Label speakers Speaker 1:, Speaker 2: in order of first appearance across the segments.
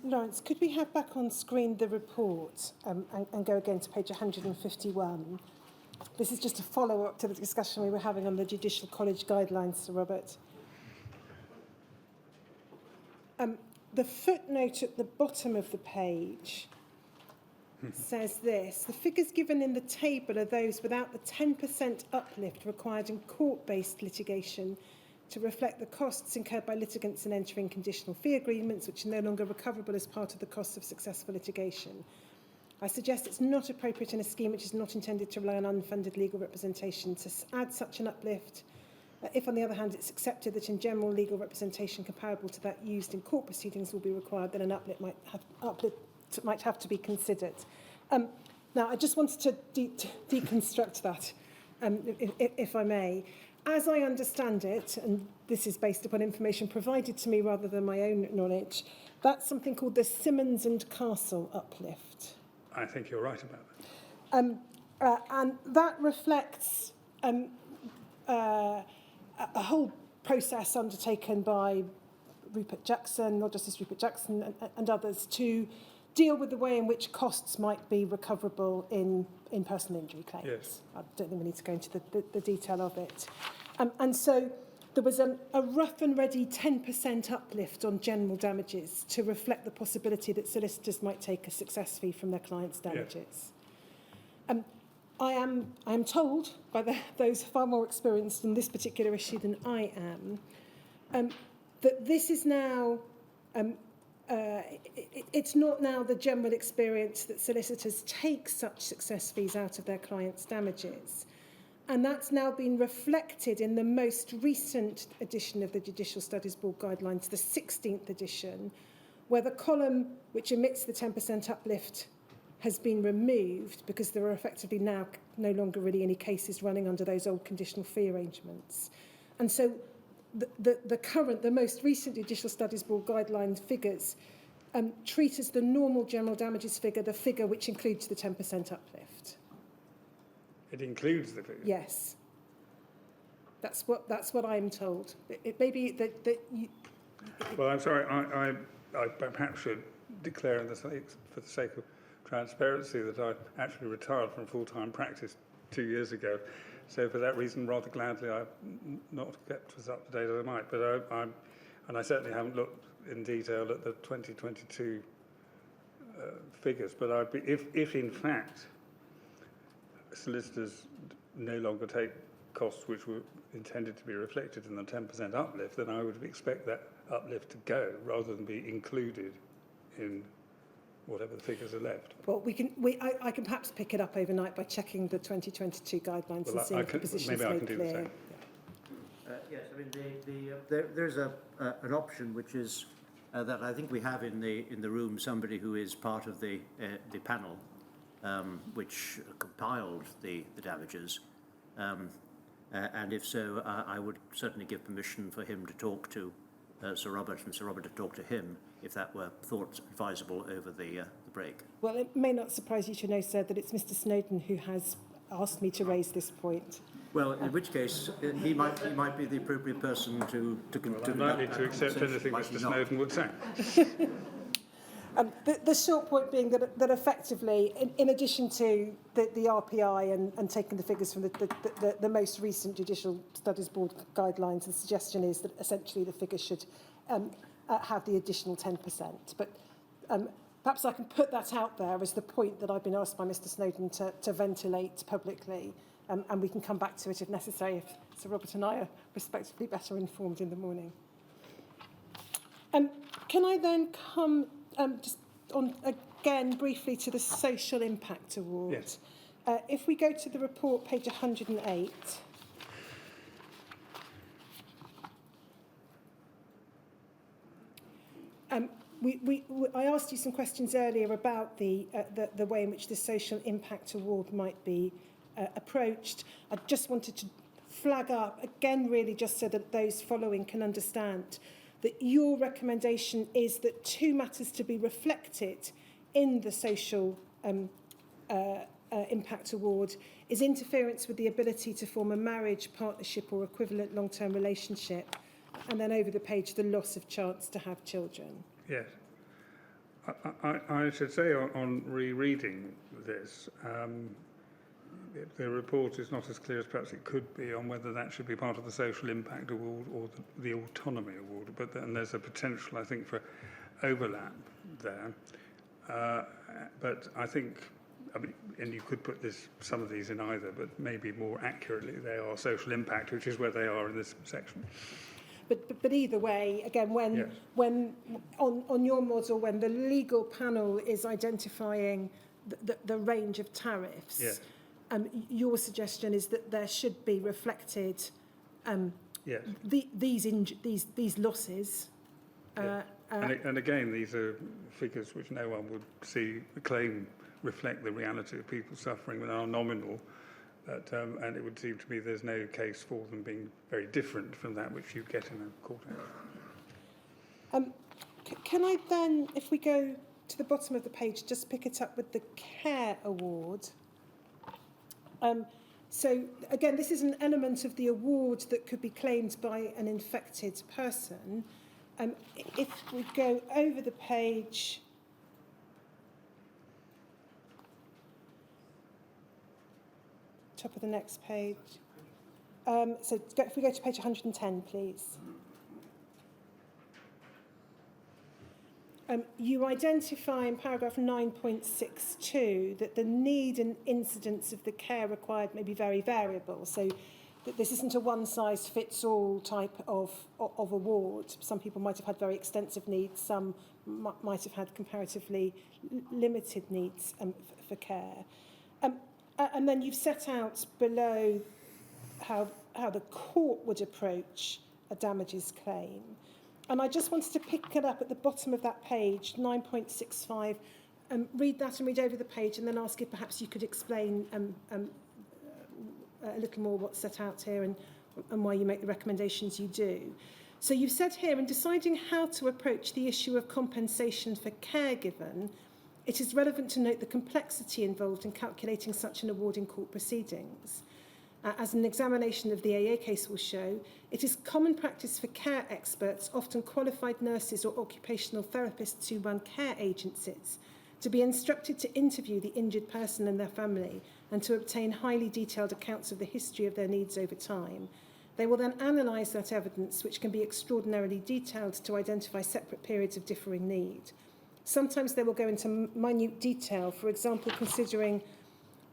Speaker 1: Lawrence, could we have back on screen the report and go again to page 151? This is just a follow-up to the discussion we were having on the Judicial College guidelines, Sir Robert. The footnote at the bottom of the page says this: the figures given in the table are those without the 10% uplift required in court-based litigation to reflect the costs incurred by litigants in entering conditional fee agreements, which are no longer recoverable as part of the costs of successful litigation. I suggest it's not appropriate in a scheme which is not intended to rely on unfunded legal representation to add such an uplift. If, on the other hand, it's accepted that in general legal representation comparable to that used in court proceedings will be required, then an uplift might have to be considered. Now, I just wanted to deconstruct that, if I may. As I understand it, and this is based upon information provided to me rather than my own knowledge, that's something called the Simmons and Castle uplift.
Speaker 2: I think you're right about that.
Speaker 1: And that reflects a whole process undertaken by Rupert Jackson, Lord Justice Rupert Jackson and others, to deal with the way in which costs might be recoverable in personal injury claims.
Speaker 2: Yes.
Speaker 1: I don't think we need to go into the detail of it. And so there was a rough and ready 10% uplift on general damages to reflect the possibility that solicitors might take a success fee from their clients' damages. Yes. I am told by those far more experienced in this particular issue than I am, that this is now, it's not now the general experience that solicitors take such success fees out of their clients' damages. And that's now been reflected in the most recent edition of the Judicial Studies Board Guidelines, the 16th edition, where the column which emits the 10% uplift has been removed because there are effectively now no longer really any cases running under those old conditional fee arrangements. And so the most recent Judicial Studies Board Guidelines figures treat as the normal general damages figure the figure which includes the 10% uplift.
Speaker 2: It includes the figure?
Speaker 1: Yes. That's what I'm told. It may be that you...
Speaker 2: Well, I'm sorry, I perhaps should declare for the sake of transparency that I actually retired from full-time practice 2 years ago. So for that reason, rather gladly, I've not kept as up to date as I might. But I certainly haven't looked in detail at the 2022 figures. But if in fact solicitors no longer take costs which were intended to be reflected in the 10% uplift, then I would expect that uplift to go rather than be included in whatever the figures are left.
Speaker 1: Well, I can perhaps pick it up overnight by checking the 2022 guidelines and seeing if the position is made clear. Maybe I can do the same.
Speaker 3: Yes, I mean there's an option which is that I think we have in the room somebody who is part of the panel which compiled the damages, and if so, I would certainly give permission for him to talk to Sir Robert and Sir Robert to talk to him if that were thought advisable over the break. Well,
Speaker 1: it may not surprise you to know, sir, that it's Mr. Snowden who has asked me to raise this point.
Speaker 3: Well, in which case, he might be the appropriate person to
Speaker 2: I'm likely to accept anything Mr. Snowden would say.
Speaker 1: The short point being that effectively, in addition to the RPI and taking the figures from the most recent Judicial Studies Board guidelines, the suggestion is that essentially the figures should have the additional 10%. But perhaps I can put that out there as the point that I've been asked by Mr. Snowden to ventilate publicly, and we can come back to it if necessary if Sir Robert and I are respectively better informed in the morning. Can I then come just on again briefly to the Social Impact Award?
Speaker 2: Yes.
Speaker 1: If we go to the report, page 108. I asked you some questions earlier about the way in which the Social Impact Award might be approached. I just wanted to flag up, again, really just so that those following can understand that your recommendation is that two matters to be reflected in the Social Impact Award is interference with the ability to form a marriage, partnership or equivalent long-term relationship, and then over the page, the loss of chance to have children.
Speaker 2: Yes. I should say on rereading this, the report is not as clear as perhaps it could be on whether that should be part of the social impact award or the autonomy award. But then there's a potential, I think, for overlap there. But I think, and you could put some of these in either, but maybe more accurately they are social impact, which is where they are in this section.
Speaker 1: But either way, again, when on your model, when the legal panel is identifying the range of tariffs,
Speaker 2: yes.
Speaker 1: Your suggestion is that there should be reflected
Speaker 2: Yes.
Speaker 1: these losses.
Speaker 2: Yes. And again, these are figures which no one would see the claim reflect the reality of people suffering and are nominal. But, and it would seem to me there's no case for them being very different from that which you get in a court action.
Speaker 1: Can I then, if we go to the bottom of the page, just pick it up with the Care Award? So, again, this is an element of the award that could be claimed by an infected person. If we go over the page... top of the next page. So if we go to page 110, please. You identify in paragraph 9.62 that the need and incidence of the care required may be very variable. So that this isn't a one-size-fits-all type of award. Some people might have had very extensive needs. Some might have had comparatively limited needs for care. And then you've set out below how the court would approach a damages claim. And I just wanted to pick it up at the bottom of that page, 9.65, read that and read over the page, and then ask if perhaps you could explain a little more what's set out here and why you make the recommendations you do. So you've said here, in deciding how to approach the issue of compensation for care given, it is relevant to note the complexity involved in calculating such an award in court proceedings. As an examination of the AA case will show, it is common practice for care experts, often qualified nurses or occupational therapists who run care agencies, to be instructed to interview the injured person and their family and to obtain highly detailed accounts of the history of their needs over time. They will then analyse that evidence, which can be extraordinarily detailed, to identify separate periods of differing need. Sometimes they will go into minute detail, for example, considering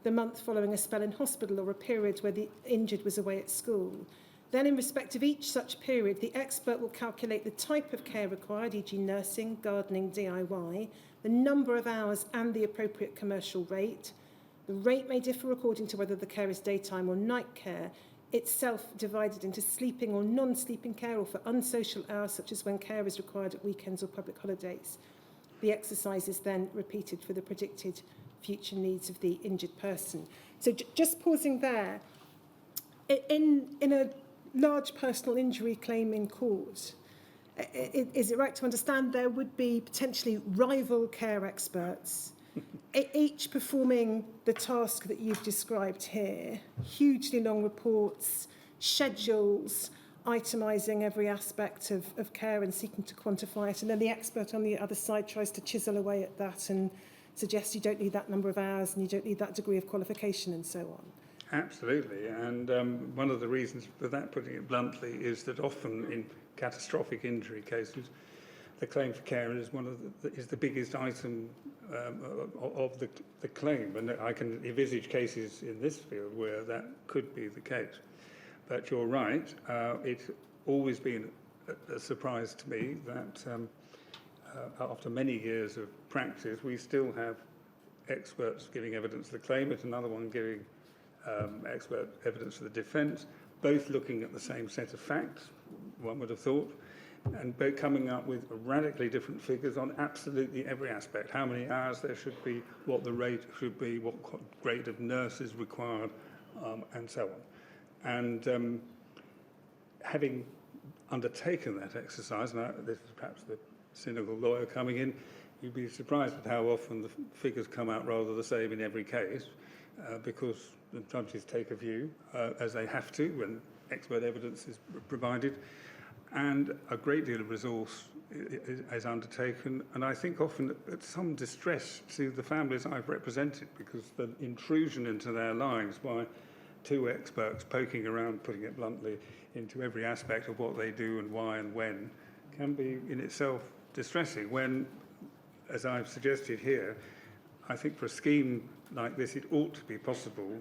Speaker 1: the month following a spell in hospital or a period where the injured was away at school. Then, in respect of each such period, the expert will calculate the type of care required, e.g. nursing, gardening, DIY, the number of hours and the appropriate commercial rate. The rate may differ according to whether the care is daytime or night care, itself divided into sleeping or non-sleeping care, or for unsocial hours, such as when care is required at weekends or public holidays. The exercise is then repeated for the predicted future needs of the injured person. So just pausing there, in a large personal injury claim in court, is it right to understand there would be potentially rival care experts, each performing the task that you've described here, hugely long reports, schedules, itemising every aspect of care and seeking to quantify it, and then the expert on the other side tries to chisel away at that and suggests you don't need that number of hours and you don't need that degree of qualification and so on.
Speaker 2: Absolutely, and one of the reasons for that, putting it bluntly, is that often in catastrophic injury cases, the claim for care is the biggest item of the claim, and I can envisage cases in this field where that could be the case. But you're right, it's always been a surprise to me that after many years of practice, we still have experts giving evidence for the claimant, another one giving expert evidence for the defence, both looking at the same set of facts, one would have thought, and both coming up with radically different figures on absolutely every aspect, how many hours there should be, what the rate should be, what grade of nurse is required, and so on. And having undertaken that exercise, now this is perhaps the cynical lawyer coming in, you'd be surprised at how often the figures come out rather the same in every case, because the judges take a view, as they have to when expert evidence is provided. and a great deal of resource is undertaken, and I think often at some distress to the families I've represented, because the intrusion into their lives by two experts poking around, putting it bluntly, into every aspect of what they do and why and when can be in itself distressing, when, as I've suggested here, I think for a scheme like this it ought to be possible,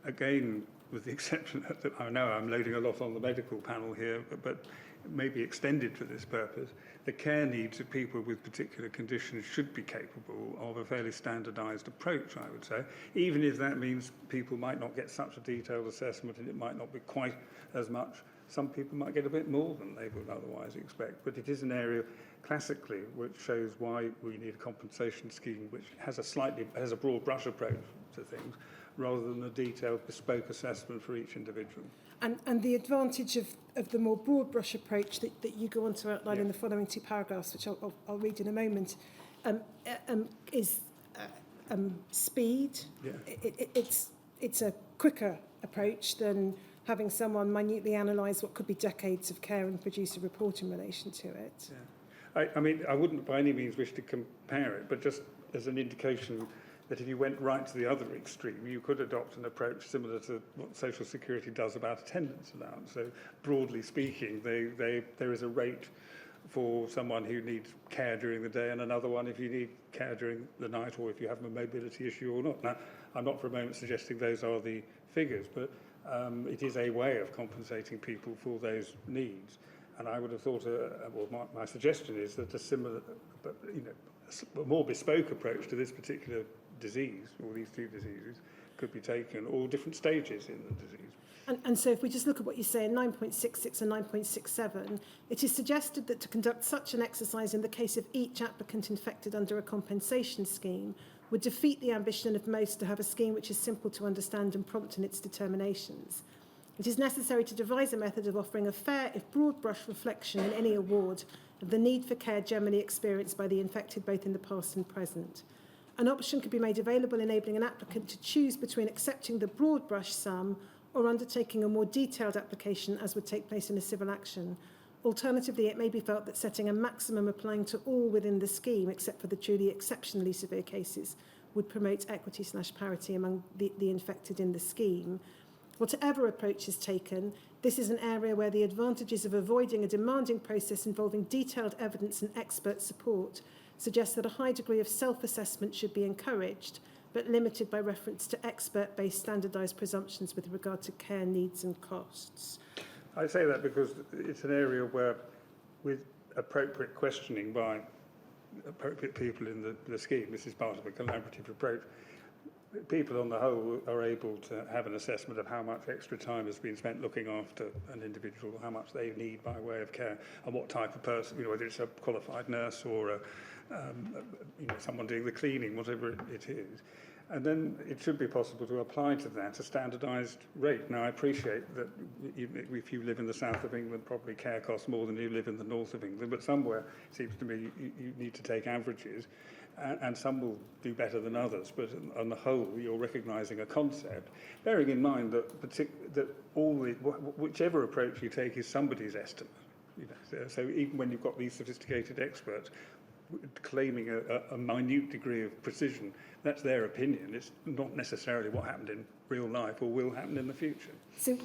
Speaker 2: again with the exception that I know I'm loading a lot on the medical panel here, but maybe extended for this purpose, the care needs of people with particular conditions should be capable of a fairly standardised approach, I would say, even if that means people might not get such a detailed assessment and it might not be quite as much. Some people might get a bit more than they would otherwise expect, but it is an area classically which shows why we need a compensation scheme which has a broad brush approach to things, rather than a detailed bespoke assessment for each individual.
Speaker 1: And the advantage of the more broad brush approach that you go on to outline in the following two paragraphs, which I'll read in a moment, is speed.
Speaker 2: Yeah.
Speaker 1: It's a quicker approach than having someone minutely analyse what could be decades of care and produce a report in relation to it.
Speaker 2: Yeah. I mean, I wouldn't by any means wish to compare it, but just as an indication that if you went right to the other extreme, you could adopt an approach similar to what Social Security does about attendance allowance. So broadly speaking, there is a rate for someone who needs care during the day and another one if you need care during the night or if you have a mobility issue or not. Now, I'm not for a moment suggesting those are the figures, but it is a way of compensating people for those needs. And I would have thought, my suggestion is that a similar, but a more bespoke approach to this particular disease, or these two diseases, could be taken, or different stages in the disease.
Speaker 1: And so if we just look at what you say in 9.66 and 9.67, it is suggested that to conduct such an exercise in the case of each applicant infected under a compensation scheme would defeat the ambition of most to have a scheme which is simple to understand and prompt in its determinations. It is necessary to devise a method of offering a fair, if broad brush, reflection in any award of the need for care generally experienced by the infected both in the past and present. An option could be made available enabling an applicant to choose between accepting the broad brush sum or undertaking a more detailed application as would take place in a civil action. Alternatively, it may be felt that setting a maximum applying to all within the scheme, except for the truly exceptionally severe cases, would promote equity/parity among the infected in the scheme. Whatever approach is taken, this is an area where the advantages of avoiding a demanding process involving detailed evidence and expert support suggest that a high degree of self-assessment should be encouraged, but limited by reference to expert-based standardised presumptions with regard to care needs and costs.
Speaker 2: I say that because it's an area where, with appropriate questioning by appropriate people in the scheme, this is part of a collaborative approach, people on the whole are able to have an assessment of how much extra time has been spent looking after an individual, how much they need by way of care, and what type of person, whether it's a qualified nurse or someone doing the cleaning, whatever it is. And then it should be possible to apply to that a standardised rate. Now, I appreciate that if you live in the south of England, probably care costs more than you live in the north of England, but somewhere, it seems to me, you need to take averages, and some will do better than others, but on the whole, you're recognising a concept, bearing in mind that whichever approach you take is somebody's estimate. So even when you've got these sophisticated experts claiming a minute degree of precision, that's their opinion. It's not necessarily what happened in real life or will happen in the future.
Speaker 1: So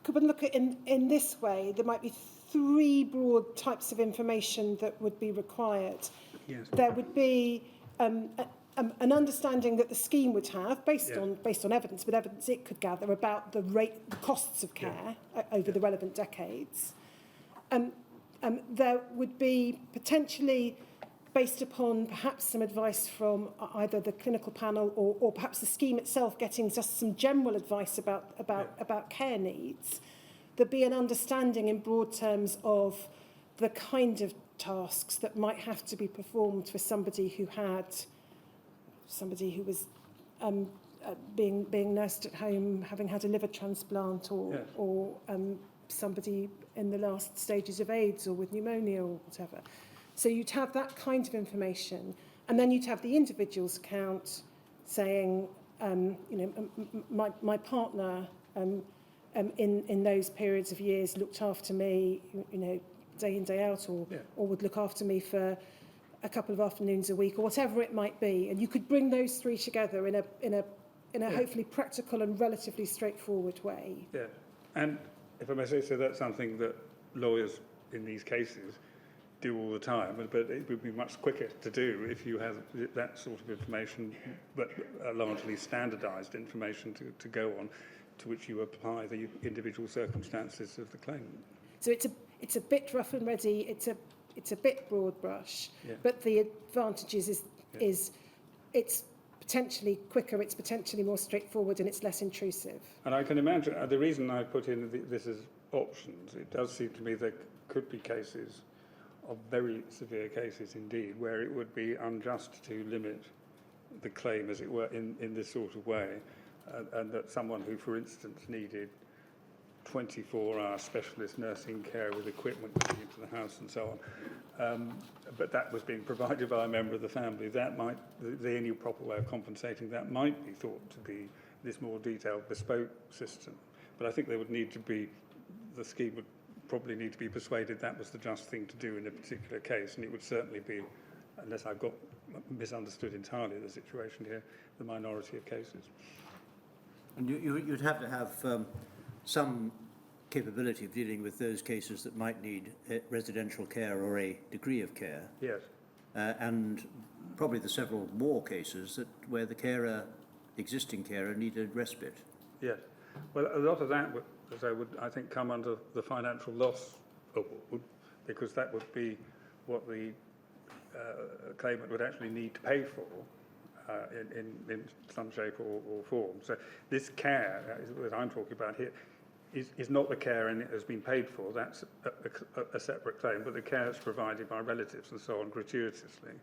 Speaker 1: could one look at in this way, there might be three broad types of information that would be required.
Speaker 2: Yes.
Speaker 1: There would be an understanding that the scheme would have, based on evidence, with evidence it could gather about the costs of care over the relevant decades. There would be potentially, based upon perhaps some advice from either the clinical panel or perhaps the scheme itself, getting just some general advice about care needs, there'd be an understanding in broad terms of the kind of tasks that might have to be performed for somebody who was being nursed at home, having had a liver transplant, or somebody in the last stages of AIDS or with pneumonia or whatever. So you'd have that kind of information, and then you'd have the individual's account saying, my partner in those periods of years looked after me, you know, day in, day out, or would look after me for a couple of afternoons a week, or whatever it might be. And you could bring those three together in a hopefully practical and relatively straightforward way.
Speaker 2: Yeah, and if I may say so, that's something that lawyers in these cases do all the time, but it would be much quicker to do if you have that sort of information, but largely standardised information to go on, to which you apply the individual circumstances of the claimant.
Speaker 1: So it's a bit rough and ready. It's a bit broad brush, but the advantage is it's potentially quicker, it's potentially more straightforward, and it's less intrusive.
Speaker 2: And I can imagine the reason I put in this as options. It does seem to me there could be cases, of very severe cases indeed, where it would be unjust to limit the claim, as it were, in this sort of way, and that someone who, for instance, needed 24-hour specialist nursing care with equipment coming into the house and so on, but that was being provided by a member of the family, that might, the only proper way of compensating that might be thought to be this more detailed bespoke system. But I think there would need to be, the scheme would probably need to be persuaded that was the just thing to do in a particular case, and it would certainly be, unless I've got misunderstood entirely the situation here, the minority of cases.
Speaker 3: And you'd have to have some capability of dealing with those cases that might need residential care or a degree of care.
Speaker 2: Yes.
Speaker 3: And probably the several more cases where the existing carer needed respite.
Speaker 2: Yes. Well, a lot of that would, I think, come under the financial loss award, because that would be what the claimant would actually need to pay for in some shape or form. So this care that I'm talking about here is not the care and it has been paid for. That's a separate claim, but the care is provided by relatives and so on gratuitously.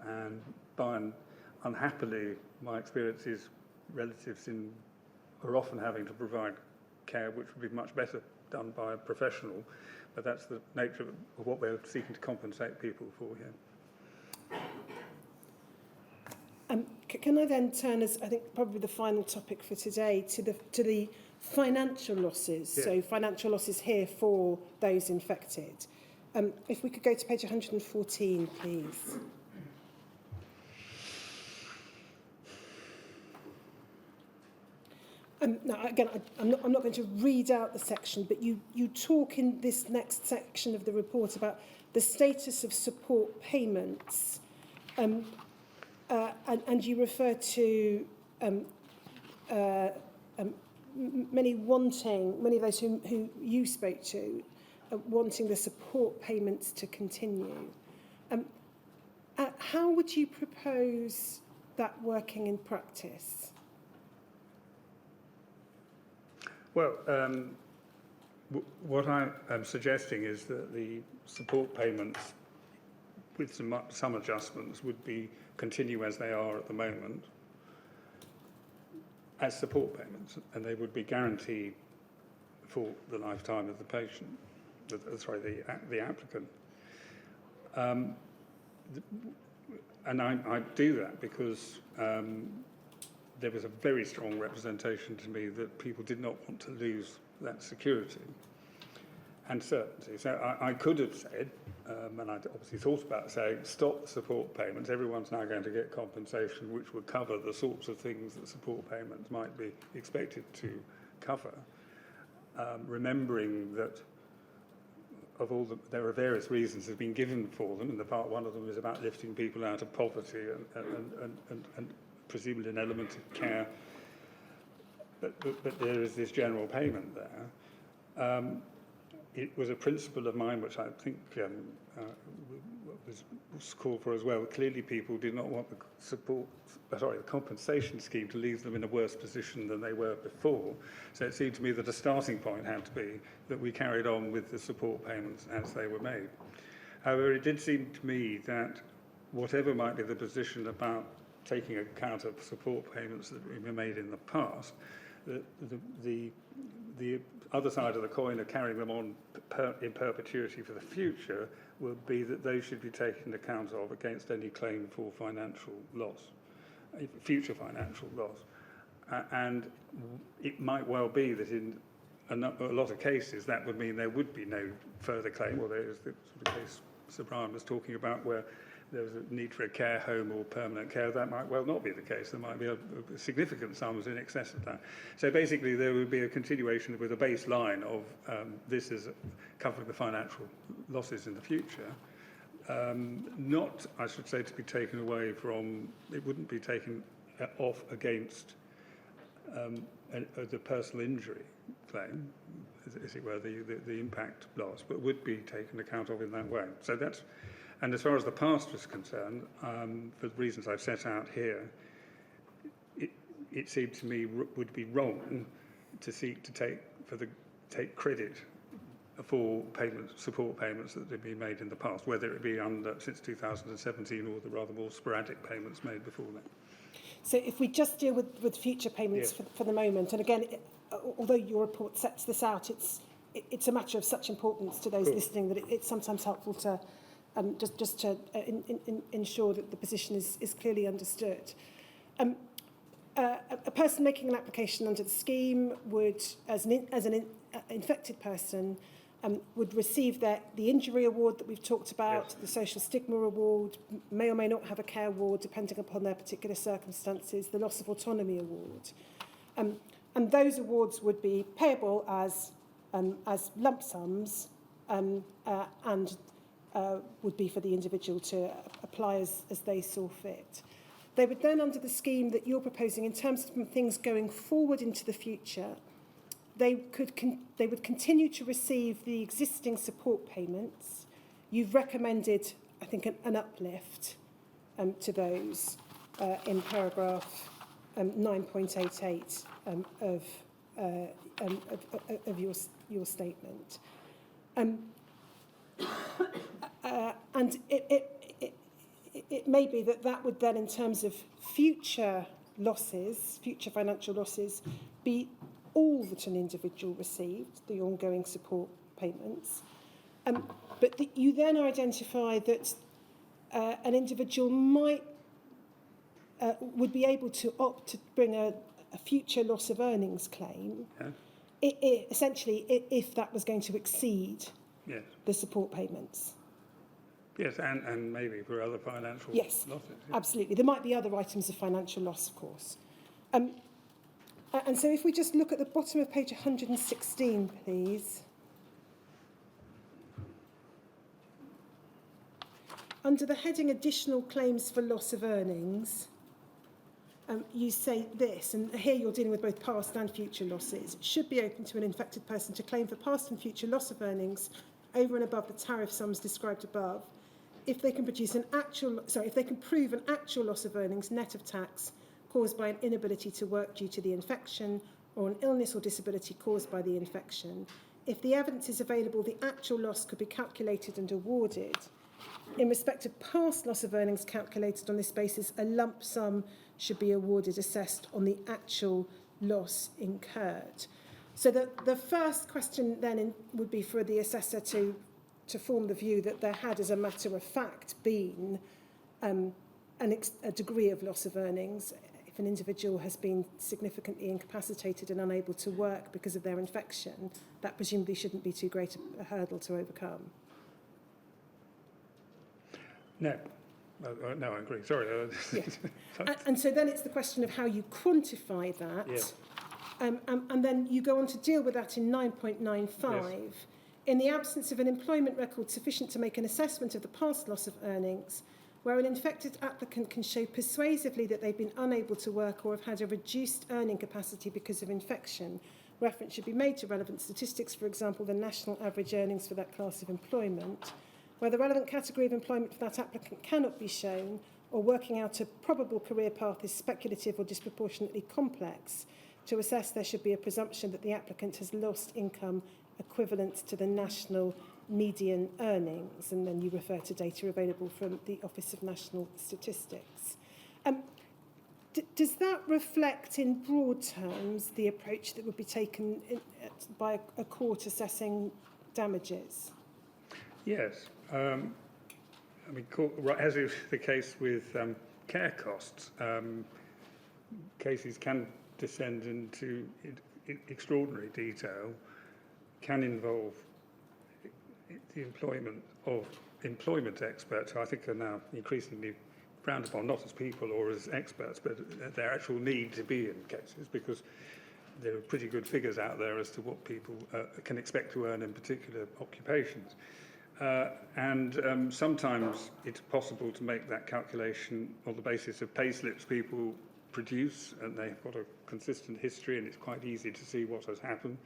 Speaker 2: And unhappily, my experience is relatives are often having to provide care which would be much better done by a professional, but that's the nature of what we're seeking to compensate people for here.
Speaker 1: Can I then turn, as I think probably the final topic for today, to the financial losses?
Speaker 2: Yeah.
Speaker 1: So financial losses here for those infected. If we could go to page 114, please. Now, again, I'm not going to read out the section, but you talk in this next section of the report about the status of support payments, and you refer to many of those who you spoke to wanting the support payments to continue. How would you propose that working in practice?
Speaker 2: Well, what I am suggesting is that the support payments, with some adjustments, would continue as they are at the moment, as support payments, and they would be guaranteed for the lifetime of the patient, the applicant. And I do that because there was a very strong representation to me that people did not want to lose that security and certainty. So I could have said, and I'd obviously thought about saying, stop the support payments, everyone's now going to get compensation which would cover the sorts of things that support payments might be expected to cover, remembering that there are various reasons that have been given for them, and one of them is about lifting people out of poverty and presumably an element of care, but there is this general payment there. It was a principle of mine which I think was called for as well. Clearly people did not want the compensation scheme to leave them in a worse position than they were before. So it seemed to me that a starting point had to be that we carried on with the support payments as they were made. However, it did seem to me that whatever might be the position about taking account of support payments that have been made in the past, the other side of the coin of carrying them on in perpetuity for the future will be that those should be taken account of against any claim for financial loss, future financial loss. and it might well be that in a lot of cases that would mean there would be no further claim. Well, there's the sort of case Sir Brian was talking about where there was a need for a care home or permanent care. That might well not be the case. There might be a significant sums in excess of that. So basically there would be a continuation with a baseline of this is covering the financial losses in the future. Not, I should say, to be taken away from, it wouldn't be taken off against the personal injury claim, as it were, the impact loss, but would be taken account of in that way. So that's, and as far as the past is concerned, for the reasons I've set out here, it seemed to me would be wrong to seek to take credit for support payments that have been made in the past, whether it be since 2017 or the rather more sporadic payments made before that.
Speaker 1: So if we just deal with future payments for the moment, and again, although your report sets this out, it's a matter of such importance to those listening that it's sometimes helpful to just to ensure that the position is clearly understood. A person making an application under the scheme would, as an infected person, would receive the injury award that we've talked about, the social stigma award, may or may not have a care award depending upon their particular circumstances, the loss of autonomy award. And those awards would be payable as lump sums and would be for the individual to apply as they saw fit. They would then, under the scheme that you're proposing, in terms of things going forward into the future, they would continue to receive the existing support payments. You've recommended, I think, an uplift to those in paragraph 9.88 of your statement. And it may be that would then, in terms of future losses, future financial losses, be all that an individual received, the ongoing support payments. But you then identify that an individual would be able to opt to bring a future loss of earnings claim, essentially if that was going to exceed the support payments.
Speaker 2: Yes, and maybe for other financial losses. Yes,
Speaker 1: absolutely. There might be other items of financial loss, of course. And so if we just look at the bottom of page 116, please. Under the heading Additional Claims for Loss of Earnings, you say this, and here you're dealing with both past and future losses. It should be open to an infected person to claim for past and future loss of earnings over and above the tariff sums described above, if they can prove an actual loss of earnings net of tax caused by an inability to work due to the infection or an illness or disability caused by the infection. If the evidence is available, the actual loss could be calculated and awarded. In respect of past loss of earnings calculated on this basis, a lump sum should be awarded assessed on the actual loss incurred. So the first question then would be for the assessor to form the view that there had, as a matter of fact, been a degree of loss of earnings. If an individual has been significantly incapacitated and unable to work because of their infection, that presumably shouldn't be too great a hurdle to overcome.
Speaker 2: No, I agree. Sorry.
Speaker 1: And so then it's the question of how you quantify that.
Speaker 2: Yes.
Speaker 1: And then you go on to deal with that in 9.95. Yes. In the absence of an employment record sufficient to make an assessment of the past loss of earnings, where an infected applicant can show persuasively that they've been unable to work or have had a reduced earning capacity because of infection, reference should be made to relevant statistics, for example, the national average earnings for that class of employment. Where the relevant category of employment for that applicant cannot be shown, or working out a probable career path is speculative or disproportionately complex, to assess there should be a presumption that the applicant has lost income equivalent to the national median earnings, and then you refer to data available from the Office of National Statistics. Does that reflect in broad terms the approach that would be taken by a court assessing damages?
Speaker 2: Yes. As is the case with care costs, cases can descend into extraordinary detail, can involve the employment of employment experts, who I think are now increasingly frowned upon, not as people or as experts, but their actual need to be in cases, because there are pretty good figures out there as to what people can expect to earn in particular occupations. Sometimes it's possible to make that calculation on the basis of pay slips people produce, and they've got a consistent history, and it's quite easy to see what has happened.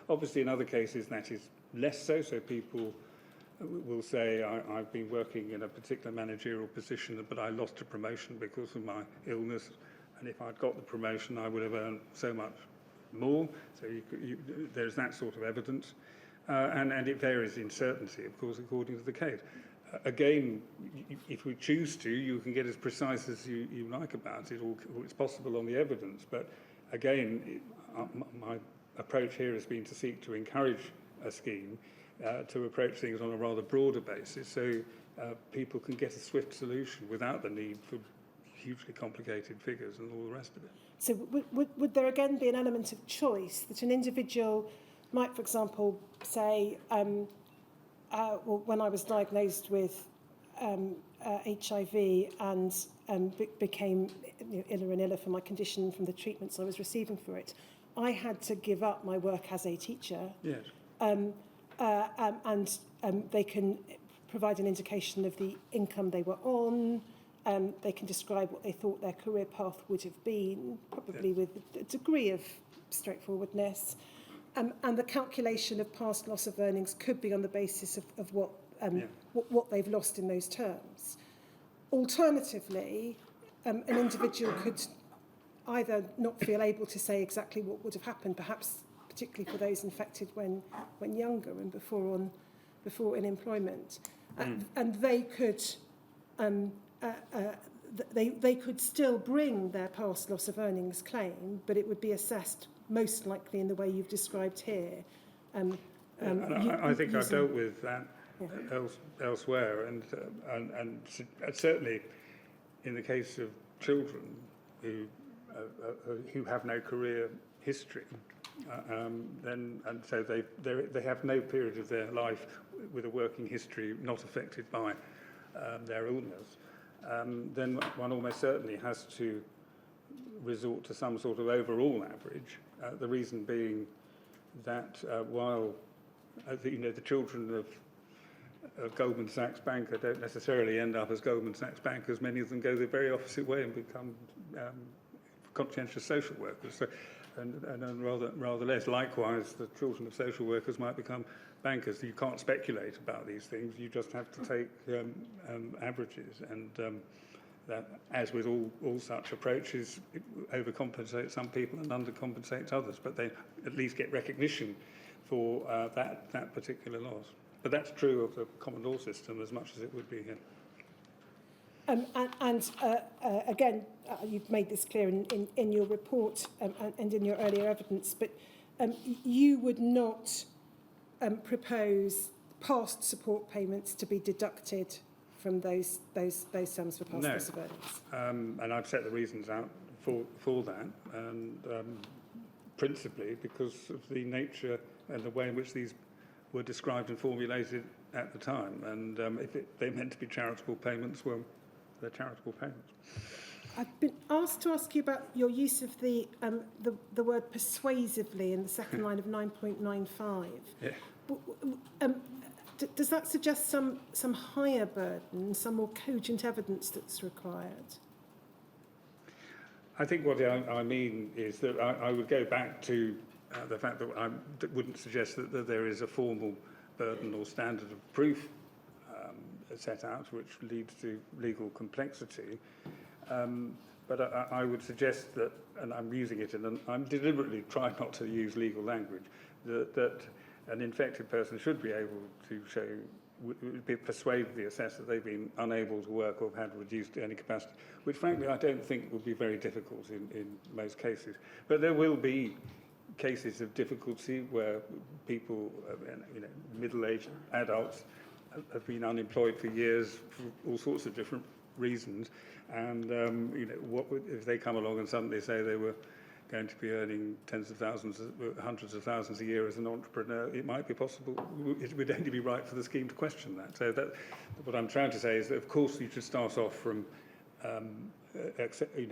Speaker 2: Obviously, in other cases, that is less so. So people will say, I've been working in a particular managerial position, but I lost a promotion because of my illness, and if I'd got the promotion, I would have earned so much more. So there's that sort of evidence. And it varies in certainty, of course, according to the case. Again, if we choose to, you can get as precise as you like about it, or it's possible on the evidence. But again, my approach here has been to seek to encourage a scheme to approach things on a rather broader basis, so people can get a swift solution without the need for hugely complicated figures and all the rest of it.
Speaker 1: So would there again be an element of choice that an individual might, for example, say, well, when I was diagnosed with HIV and became iller and iller for my condition from the treatments I was receiving for it, I had to give up my work as a teacher.
Speaker 2: Yes.
Speaker 1: And they can provide an indication of the income they were on. They can describe what they thought their career path would have been, probably with a degree of straightforwardness. And the calculation of past loss of earnings could be on the basis of what they've lost in those terms. Alternatively, an individual could either not feel able to say exactly what would have happened, perhaps particularly for those infected when younger and before in employment, and they could they could still bring their past loss of earnings claim, but it would be assessed most likely in the way you've described here.
Speaker 2: I think I've dealt with that elsewhere, and certainly in the case of children who have no career history, so they have no period of their life with a working history not affected by their illness, then one almost certainly has to resort to some sort of overall average. The reason being that while the children of Goldman Sachs banker don't necessarily end up as Goldman Sachs bankers, many of them go the very opposite way and become conscientious social workers. So, and rather less. Likewise, the children of social workers might become bankers. You can't speculate about these things. You just have to take averages, and that, as with all such approaches, it overcompensates some people and undercompensates others. But they at least get recognition for that particular loss. But that's true of the common law system as much as it would be here.
Speaker 1: Again, you've made this clear in your report and in your earlier evidence, but you would not propose past support payments to be deducted from those sums for past loss of earnings.
Speaker 2: And I've set the reasons out for that, and principally because of the nature and the way in which these were described and formulated at the time. And if they meant to be charitable payments, well, they're charitable payments.
Speaker 1: I've been asked to ask you about your use of the word persuasively in the second line of 9.95.
Speaker 2: Yeah.
Speaker 1: Does that suggest some higher burden, some more cogent evidence that's required?
Speaker 2: I think what I mean is that I would go back to the fact that I wouldn't suggest that there is a formal burden or standard of proof set out, which leads to legal complexity. But I would suggest that, and I'm using it, and I'm deliberately trying not to use legal language, that an infected person should be able to show, persuade the assessor that they've been unable to work or have had reduced earning capacity, which frankly I don't think would be very difficult in most cases. But there will be cases of difficulty where people, middle-aged adults, have been unemployed for years for all sorts of different reasons, and what if they come along and suddenly say they were going to be earning tens of thousands, hundreds of thousands a year as an entrepreneur, it might be possible, it would only be right for the scheme to question that. So that, what I'm trying to say is that, of course, you should start off from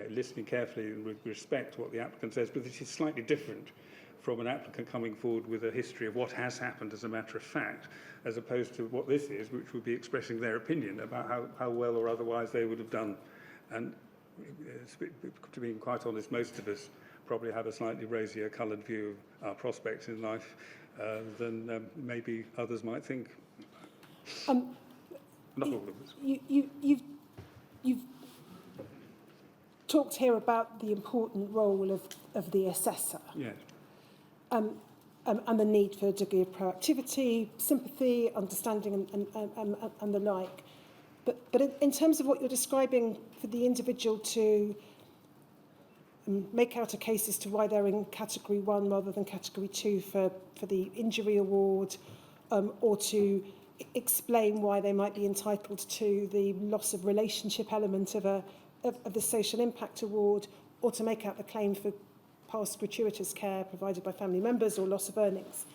Speaker 2: listening carefully and with respect to what the applicant says, but this is slightly different from an applicant coming forward with a history of what has happened as a matter of fact, as opposed to what this is, which would be expressing their opinion about how well or otherwise they would have done. And to be quite honest, most of us probably have a slightly rosier coloured view of our prospects in life than maybe others might think. Not all of us.
Speaker 1: You've talked here about the important role of the assessor.
Speaker 2: Yes.
Speaker 1: And the need for a degree of proactivity, sympathy, understanding and the like. But in terms of what you're describing for the individual to make out a case as to why they're in category 1 rather than category 2 for the injury award, or to explain why they might be entitled to the loss of relationship element of the social impact award, or to make out the claim for past gratuitous care provided by family members or loss of earnings.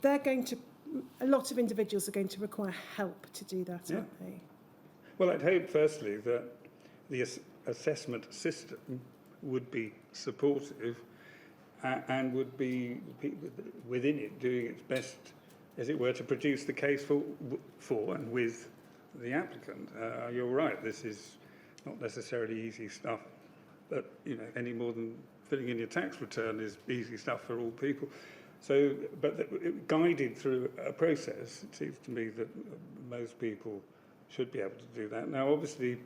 Speaker 1: A lot of individuals are going to require help to do that, aren't they?
Speaker 2: Well, I'd hope, firstly, that the assessment system would be supportive and would be within it doing its best, as it were, to produce the case for and with the applicant. You're right, this is not necessarily easy stuff, but any more than filling in your tax return is easy stuff for all people. So, but guided through a process, it seems to me that most people should be able to do that. Now, obviously,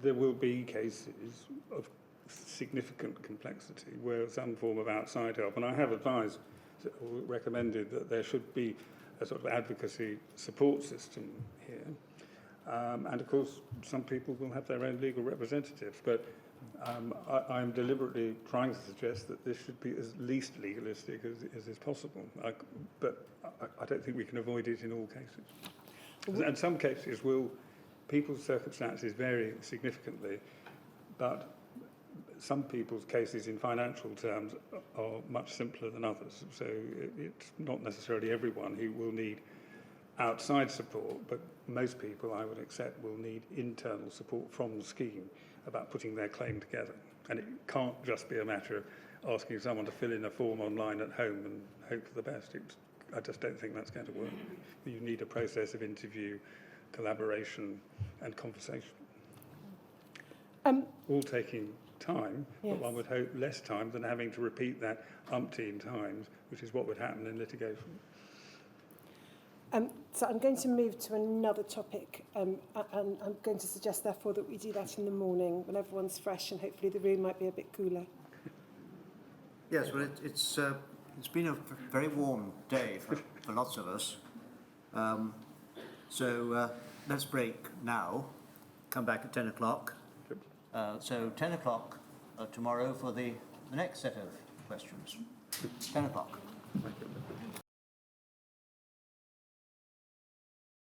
Speaker 2: there will be cases of significant complexity where some form of outside help, and I have advised or recommended that there should be a sort of advocacy support system here. And of course, some people will have their own legal representatives, but I'm deliberately trying to suggest that this should be as least legalistic as is possible. But I don't think we can avoid it in all cases. And some cases people's circumstances vary significantly, but some people's cases in financial terms are much simpler than others. So it's not necessarily everyone who will need outside support, but most people, I would accept, will need internal support from the scheme about putting their claim together. And it can't just be a matter of asking someone to fill in a form online at home and hope for the best. I just don't think that's going to work. You need a process of interview, collaboration and conversation. All taking time,
Speaker 1: yes.
Speaker 2: But one would hope less time than having to repeat that umpteen times, which is what would happen in litigation.
Speaker 1: So I'm going to move to another topic, and I'm going to suggest, therefore, that we do that in the morning when everyone's fresh and hopefully the room might be a bit cooler.
Speaker 3: Yes, well, it's been a very warm day for lots of us. So let's break now, come back at 10 o'clock. So 10 o'clock tomorrow for the next set of questions. 10 o'clock.